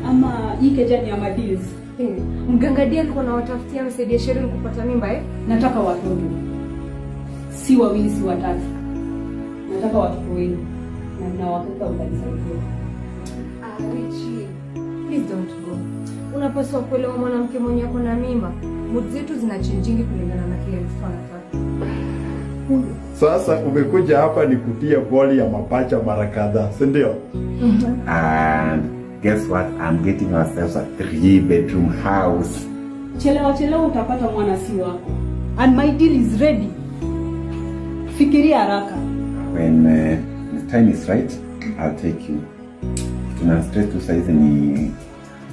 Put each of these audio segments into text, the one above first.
ama hii kejani ama deals. Mganga dia alikuwa anawatafutia msaidia Sheryl kupata mimba Nataka watoto. Si wawili si watatu. Nataka watoto wengi. Na wakaka utanisaidia. Richie, please don't go. Unapaswa kuelewa mwanamke mwenye ako na mimba. Mood zetu zinachangingi kulingana na kile mtu anataka. Sasa umekuja hapa ni kutia boli ya mapacha mara kadhaa, si ndio? And guess what? I'm getting ourselves a 3-bedroom house. Chelewa utapata mwana si wako. And my deal is ready. Fikiria haraka. When the time is right, I'll take you. Tuna stress to size ni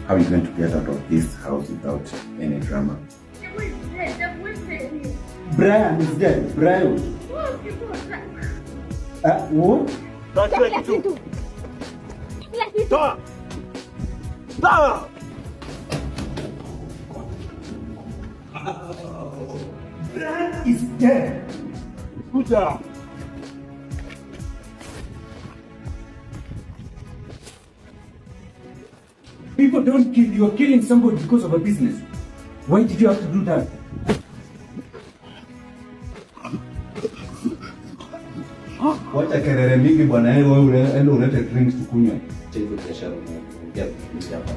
how are you going to get out of this house without any drama? Brian is dead. Brian. What? Brian is dead. Kuja. People don't kill. You're killing somebody because of a business. Why did you have to do that? Wacha kelele mingi bwana, wewe enda ulete drinks tukunywe. Chezo biashara unaongea hapa.